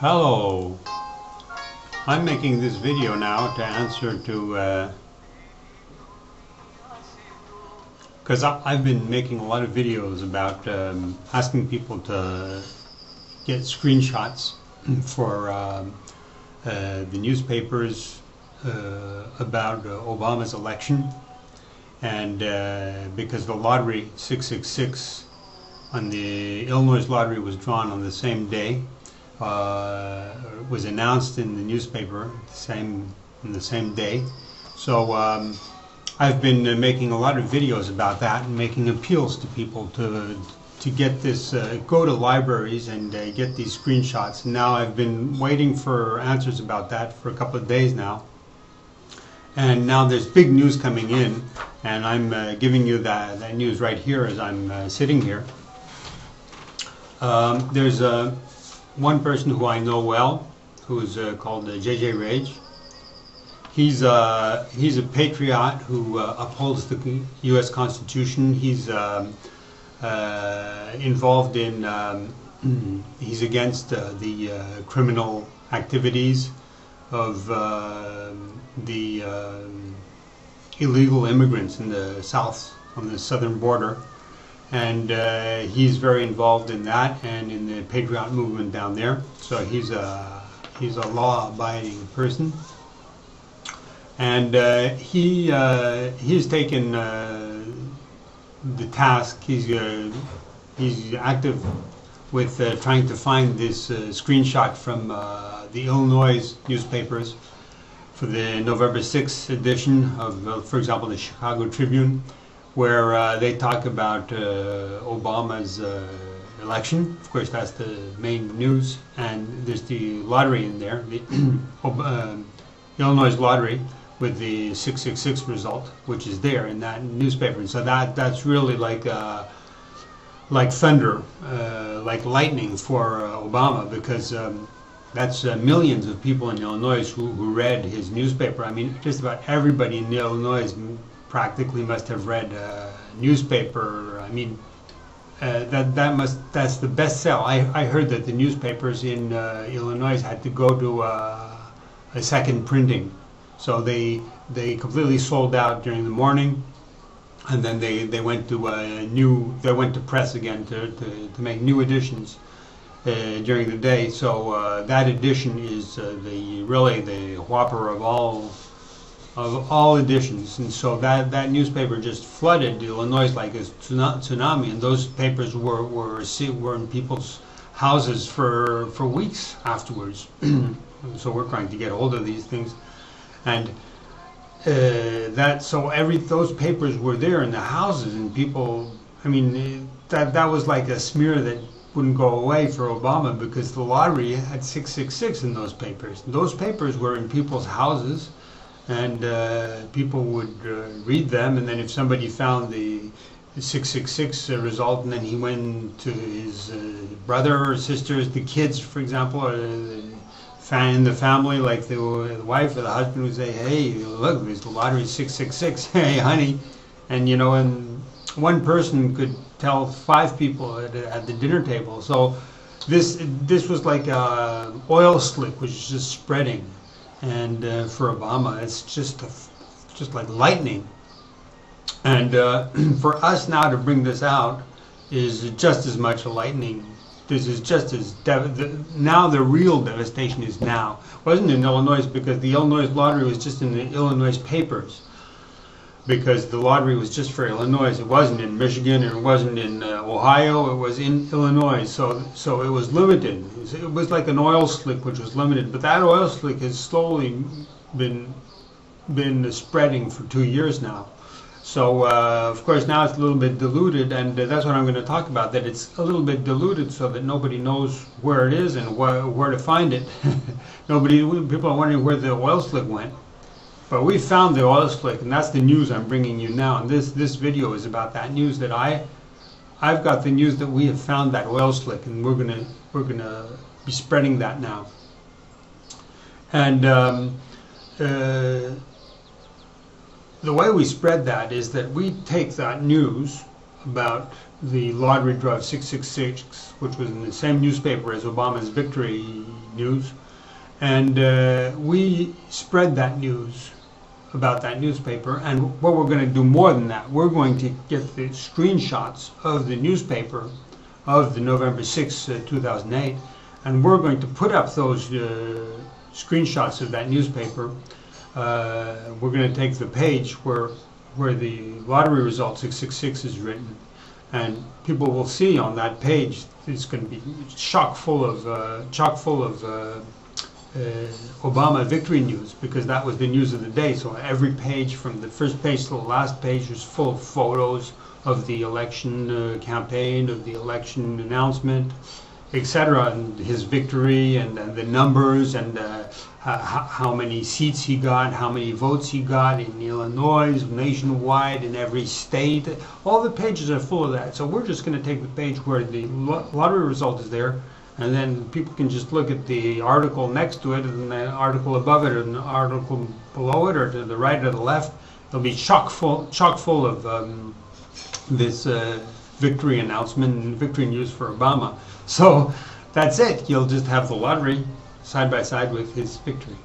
Hello, I'm making this video now to answer to, because I've been making a lot of videos about asking people to get screenshots for the newspapers about Obama's election, and because the lottery 666 on the Illinois lottery was drawn on the same day. Was announced in the newspaper the same day. So I've been making a lot of videos about that and making appeals to people to get this, go to libraries and get these screenshots. Now I've been waiting for answers about that for a couple of days now, and now there's big news coming in, and I'm giving you that news right here as I'm sitting here. There's one person who I know well, who's called jjrage. He's a patriot who upholds the U.S. Constitution. He's involved in, he's against the criminal activities of the illegal immigrants in the south, on the southern border. And he's very involved in that and in the patriot movement down there. So he's a law-abiding person, and he's taken the task. He's active with trying to find this screenshot from the Illinois newspapers for the November 6th edition of, for example, the Chicago Tribune, where they talk about Obama's election. Of course, that's the main news, and there's the lottery in there, the Illinois lottery with the 666 result, which is there in that newspaper. And so that's really like thunder, like lightning for Obama, because that's millions of people in Illinois who read his newspaper. I mean, just about everybody in Illinois practically must have read a newspaper. I mean, that's the best sell. I heard that the newspapers in Illinois had to go to a second printing, so they completely sold out during the morning, and then they went to press again to make new editions during the day. So that edition is really the whopper of all editions, and so that newspaper just flooded Illinois like a tsunami, and those papers were in people's houses for weeks afterwards. So we're trying to get hold of these things, and those papers were there in the houses, and people, I mean, that was like a smear that wouldn't go away for Obama, because the lottery had 666 in those papers. Those papers were in people's houses, and people would read them, and then if somebody found the 666 result, and then he went to his brother or sisters, the kids, for example, or in the family, like the wife or the husband would say, "Hey, look, there's the lottery 666. Hey, honey," and you know, and one person could tell 5 people at the dinner table. So this was like a oil slick, which is just spreading. And for Obama, it's just like lightning. And for us now to bring this out is just as much a lightning. This is just as now the real devastation is now. It wasn't in Illinois, because the Illinois lottery was just in the Illinois papers, because the lottery was just for Illinois. It wasn't in Michigan, and it wasn't in Ohio. It was in Illinois. So it was limited. It was like an oil slick, which was limited. But that oil slick has slowly been spreading for 2 years now. So of course now it's a little bit diluted, and that's what I'm going to talk about. That it's a little bit diluted, so that nobody knows where it is and where to find it. People are wondering where the oil slick went. But we found the oil slick, and that's the news I'm bringing you now. And this video is about that news, that I've got the news that we have found that oil slick, and we're gonna be spreading that now. And the way we spread that is that we take that news about the lottery draw 666, which was in the same newspaper as Obama's victory news, and we spread that news about that newspaper. And what we're going to do more than that, we're going to get the screenshots of the newspaper of the November 6, 2008, and we're going to put up those screenshots of that newspaper. We're going to take the page where the lottery result 666 is written, and people will see on that page it's going to be chock full of Obama victory news, because that was the news of the day. So every page, from the first page to the last page, was full of photos of the election campaign, of the election announcement, etc., and his victory, and the numbers, and how many seats he got, how many votes he got in Illinois, nationwide, in every state. All the pages are full of that. So we're just going to take the page where the lottery result is there, and then people can just look at the article next to it, and the article above it, and the article below it, or to the right or the left. It'll be chock full of this victory announcement and victory news for Obama. So that's it. You'll just have the lottery side by side with his victory.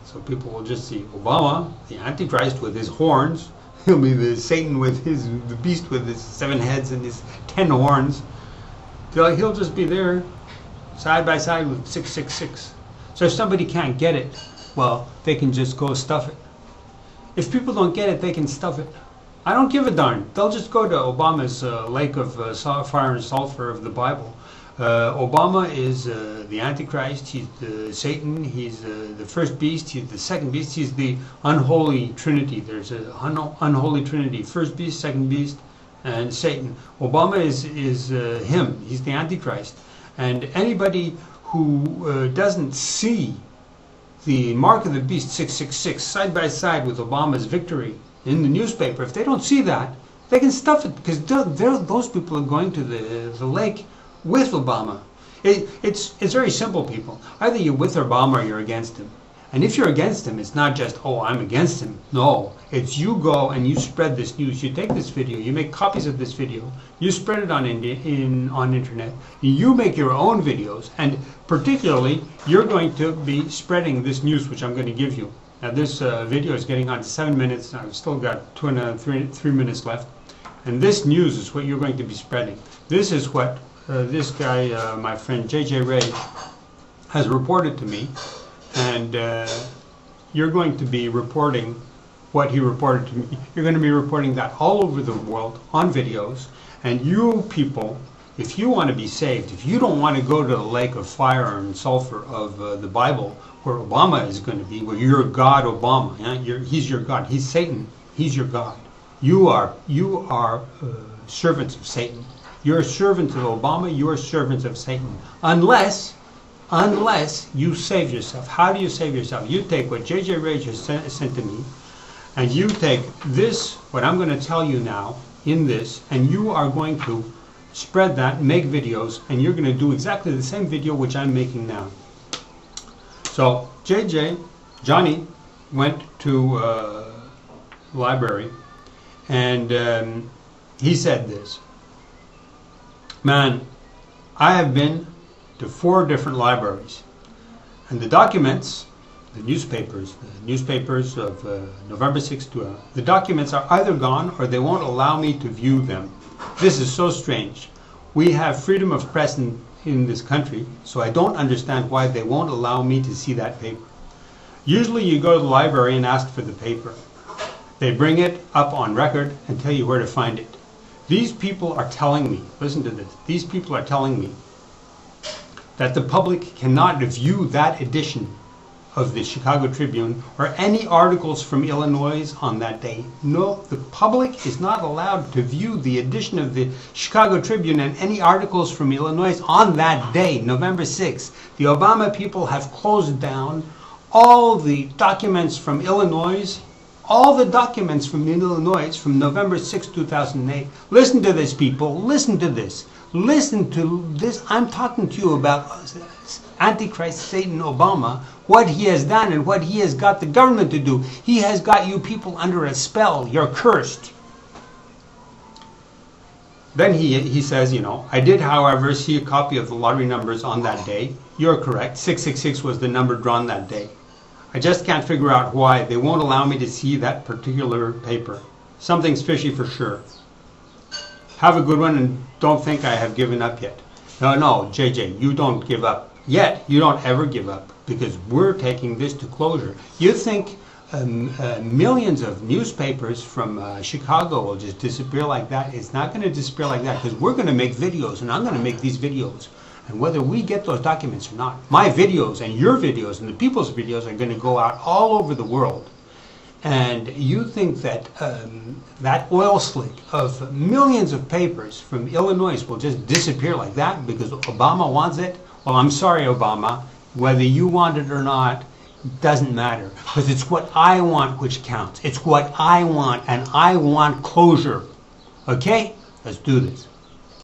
So people will just see Obama, the Antichrist, with his horns. He'll be the Satan with the beast with his 7 heads and his 10 horns. He'll just be there side by side with 666. So if somebody can't get it, well, they can just go stuff it. If people don't get it, they can stuff it. I don't give a darn. They'll just go to Obama's lake of fire and sulfur of the Bible. Obama is the Antichrist. He's the Satan. He's the first beast. He's the second beast. He's the unholy trinity. There's an unholy trinity: first beast, second beast, and Satan. Obama is him. He's the Antichrist. And anybody who doesn't see the mark of the beast 666 side by side with Obama's victory in the newspaper, if they don't see that, they can stuff it, because those people are going to the lake with Obama. It's very simple, people. Either you're with Obama or you're against him. And if you're against him, it's not just, oh, I'm against him. No, it's you go and you spread this news. You take this video, you make copies of this video, you spread it on internet, you make your own videos, and particularly, you're going to be spreading this news, which I'm going to give you. Now this video is getting on to 7 minutes. I've still got 3 minutes left. And this news is what you're going to be spreading. This is what this guy, my friend jjrage, has reported to me. And you're going to be reporting what he reported to me. You're going to be reporting that all over the world on videos. And you people, if you want to be saved, if you don't want to go to the lake of fire and sulfur of the Bible, where Obama is going to be, where you're God, Obama, he's your God, he's Satan, he's your God. You are servants of Satan. You're servants of Obama, you are servants of Satan. Unless you save yourself. How do you save yourself? You take what jjrage has sent to me, and you take this, what I'm going to tell you now, in this, and you are going to spread that, make videos, and you're going to do exactly the same video which I'm making now. So Johnny went to the library, and he said this: man, I have been to 4 different libraries, and the documents, the newspapers of November 6th, the documents are either gone or they won't allow me to view them. This is so strange. We have freedom of press in this country, so I don't understand why they won't allow me to see that paper. Usually you go to the library and ask for the paper. They bring it up on record and tell you where to find it. These people are telling me, listen to this, these people are telling me that the public cannot view that edition of the Chicago Tribune or any articles from Illinois on that day. No, the public is not allowed to view the edition of the Chicago Tribune and any articles from Illinois on that day, November 6th. The Obama people have closed down all the documents from Illinois, all the documents from Illinois from November 6, 2008. Listen to this, people. Listen to this. Listen to this. I'm talking to you about Antichrist, Satan, Obama, what he has done and what he has got the government to do. He has got you people under a spell. You're cursed. Then he says, you know, I did, however, see a copy of the lottery numbers on that day. You're correct. 666 was the number drawn that day. I just can't figure out why they won't allow me to see that particular paper. Something's fishy for sure. Have a good one, and don't think I have given up yet. No, JJ, you don't give up yet. You don't ever give up, because we're taking this to closure. You think millions of newspapers from Chicago will just disappear like that? It's not going to disappear like that, because we're going to make videos, and I'm going to make these videos. And whether we get those documents or not, my videos and your videos and the people's videos are going to go out all over the world. And you think that that oil slick of millions of papers from Illinois will just disappear like that because Obama wants it? Well, I'm sorry, Obama. Whether you want it or not, doesn't matter. Because it's what I want which counts. It's what I want, and I want closure. Okay? Let's do this.